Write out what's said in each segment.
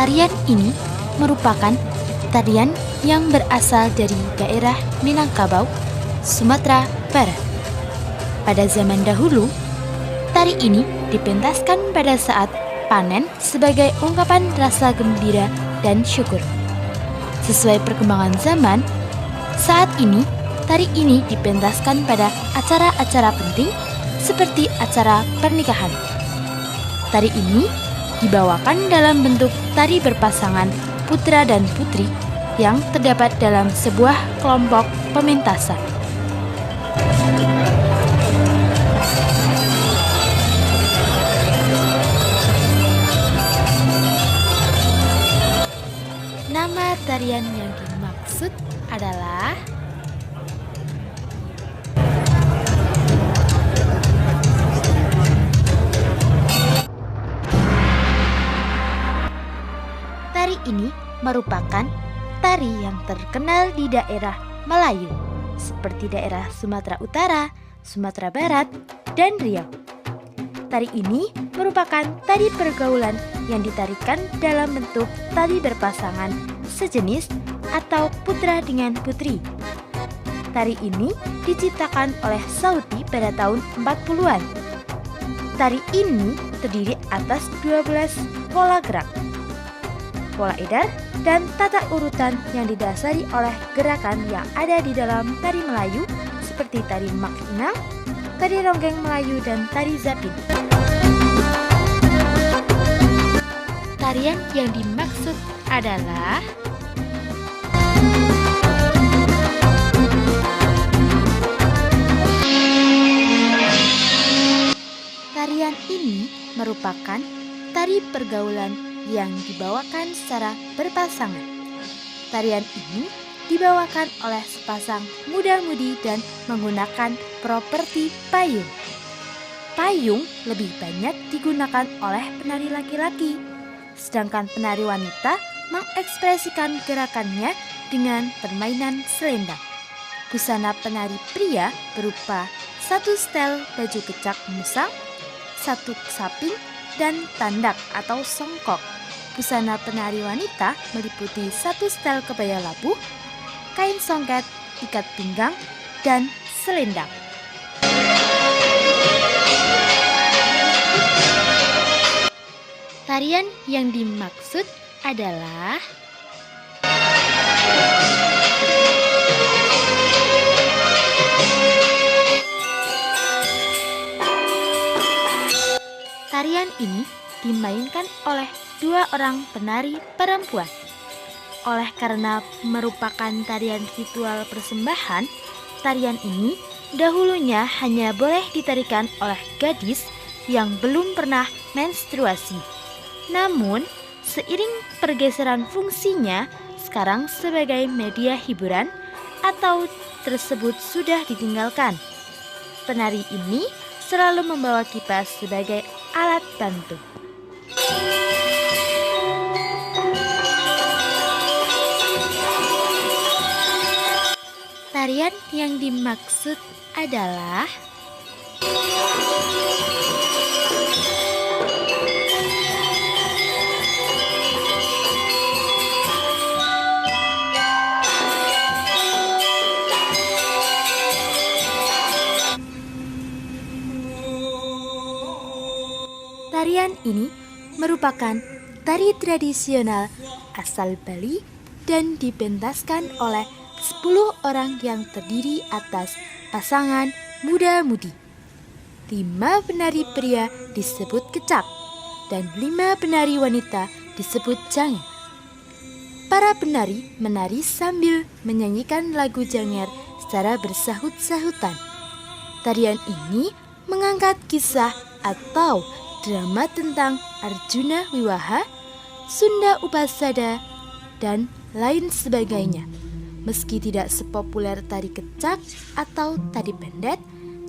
Tarian ini merupakan tarian yang berasal dari daerah Minangkabau, Sumatera Barat. Pada zaman dahulu, tari ini dipentaskan pada saat panen sebagai ungkapan rasa gembira dan syukur. Sesuai perkembangan zaman, saat ini tari ini dipentaskan pada acara-acara penting seperti acara pernikahan. Tari ini dibawakan dalam bentuk tari berpasangan putra dan putri yang terdapat dalam sebuah kelompok pementasan. Nama tarian yang dimaksud adalah tari ini merupakan tari yang terkenal di daerah Melayu, seperti daerah Sumatera Utara, Sumatera Barat, dan Riau. Tari ini merupakan tari pergaulan yang ditarikan dalam bentuk tari berpasangan sejenis atau putra dengan putri. Tari ini diciptakan oleh Sauti pada tahun 40-an. Tari ini terdiri atas 12 pola gerak, pola edar, dan tata urutan yang didasari oleh gerakan yang ada di dalam tari Melayu seperti tari Mak Inang, tari Ronggeng Melayu, dan tari Zapin. Tarian yang dimaksud adalah tarian ini merupakan tari pergaulan yang dibawakan secara berpasangan. Tarian ini dibawakan oleh sepasang muda-mudi dan menggunakan properti payung. Payung lebih banyak digunakan oleh penari laki-laki, sedangkan penari wanita mengekspresikan gerakannya dengan permainan selendang. Busana penari pria berupa satu setel baju kecak musang, satu saping, dan tandak atau songkok. Busana penari wanita meliputi satu setel kebaya labuh, kain songket, ikat pinggang, dan selendang. Tarian yang dimaksud adalah tarian ini dimainkan oleh 2 orang penari perempuan. Oleh karena merupakan tarian ritual persembahan, tarian ini dahulunya hanya boleh ditarikan oleh gadis yang belum pernah menstruasi. Namun, seiring pergeseran fungsinya sekarang sebagai media hiburan atau tersebut sudah ditinggalkan. Penari ini selalu membawa kipas sebagai alat bantu. Tarian yang dimaksud adalah tarian ini merupakan tari tradisional asal Bali dan dipentaskan oleh 10 orang yang terdiri atas pasangan muda-mudi. 5 penari pria disebut kecak dan 5 penari wanita disebut janger. Para penari menari sambil menyanyikan lagu janger secara bersahut-sahutan. Tarian ini mengangkat kisah atau drama tentang Arjuna Wiwaha, Sunda Upasada, dan lain sebagainya. Meski tidak sepopuler tari kecak atau tari pendet,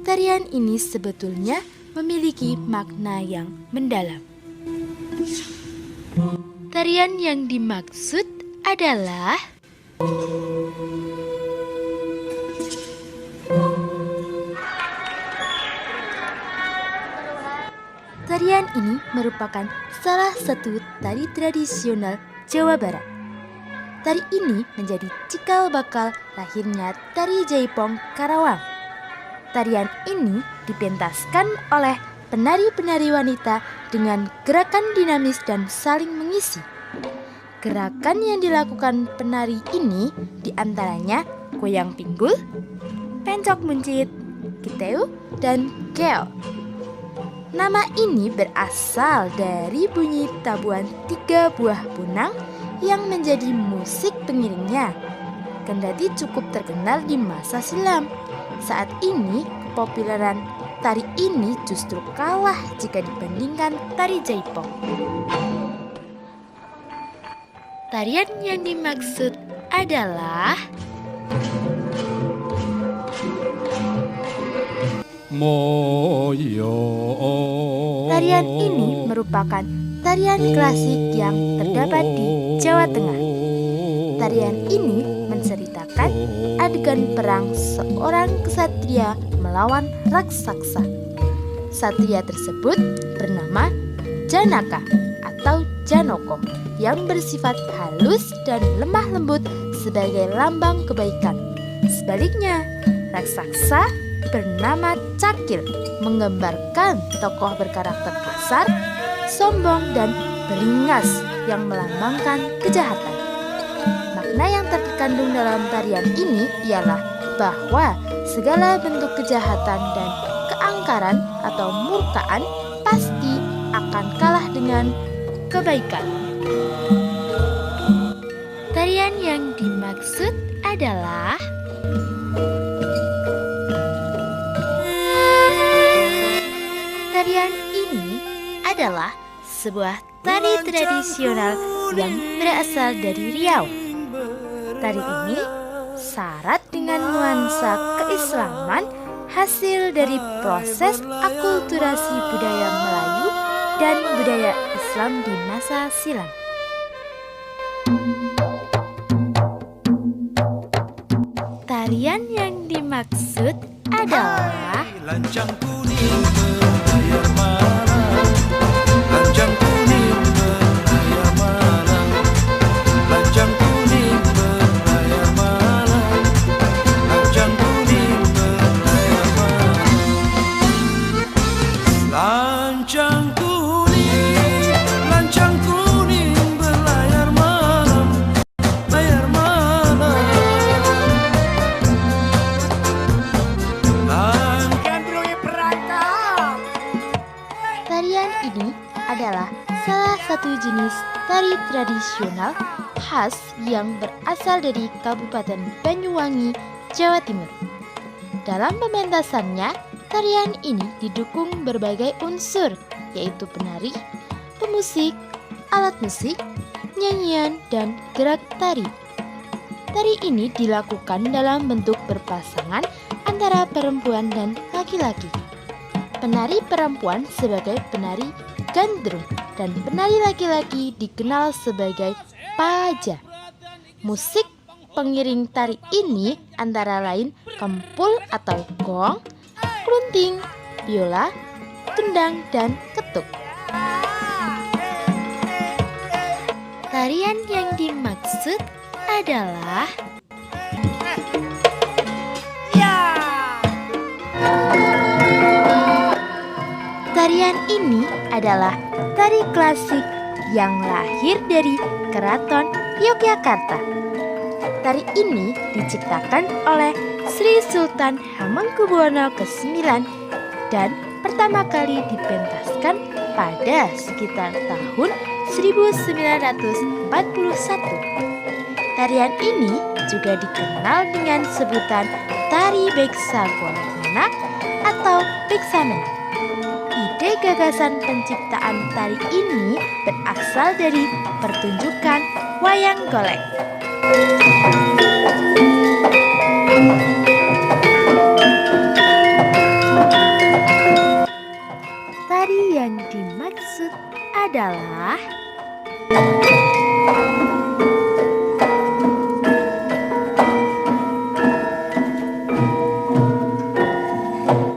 tarian ini sebetulnya memiliki makna yang mendalam. Tarian yang dimaksud adalah tarian ini merupakan salah satu tari tradisional Jawa Barat. Tari ini menjadi cikal bakal lahirnya Tari Jaipong Karawang. Tarian ini dipentaskan oleh penari-penari wanita dengan gerakan dinamis dan saling mengisi. Gerakan yang dilakukan penari ini diantaranya goyang pinggul, pencok muncit, kiteu, dan keong. Nama ini berasal dari bunyi tabuhan 3 buah bunang yang menjadi musik pengiringnya. Kendati cukup terkenal di masa silam, saat ini kepopuleran tari ini justru kalah jika dibandingkan tari Jaipong. Tarian yang dimaksud adalah tarian ini merupakan tarian klasik yang terdapat di Jawa Tengah. Tarian ini menceritakan adegan perang seorang ksatria melawan raksasa. Satria tersebut bernama Janaka atau Janoko yang bersifat halus dan lemah lembut sebagai lambang kebaikan. Sebaliknya, raksasa bernama Cakil menggambarkan tokoh berkarakter kasar, sombong, dan beringas yang melambangkan kejahatan. Makna yang terkandung dalam tarian ini ialah bahwa segala bentuk kejahatan dan keangkaran atau murkaan pasti akan kalah dengan kebaikan. Tarian yang dimaksud adalah tarian ini adalah sebuah tari tradisional yang berasal dari Riau. Tari ini syarat dengan nuansa keislaman hasil dari proses akulturasi budaya Melayu dan budaya Islam di masa silam. Tarian yang dimaksud adalah lancang kuning berlayar malam, lancang kuning berlayar malam, lancang kuning berlayar malam, lancang kuning berlayar malam, lancang kuning berlayar malam, layar malam. Tarian ini adalah salah satu jenis tari tradisional khas yang berasal dari Kabupaten Banyuwangi, Jawa Timur. Dalam pementasannya, tarian ini didukung berbagai unsur, yaitu penari, pemusik, alat musik, nyanyian, dan gerak tari. Tari ini dilakukan dalam bentuk berpasangan antara perempuan dan laki-laki. Penari perempuan sebagai penari gandrung dan penari laki-laki dikenal sebagai paja. Musik pengiring tari ini antara lain kempul atau gong, klunting, biola, kendang, dan ketuk. Tarian yang dimaksud adalah tarian ini adalah tari klasik yang lahir dari Keraton Yogyakarta. Tari ini diciptakan oleh Sri Sultan Hamengkubuwono ke-9 dan pertama kali dipentaskan pada sekitar tahun 1941. Tarian ini juga dikenal dengan sebutan Tari Beksagolenak atau Beksamena. Ide gagasan penciptaan tari ini berasal dari pertunjukan wayang golek. Tari yang dimaksud adalah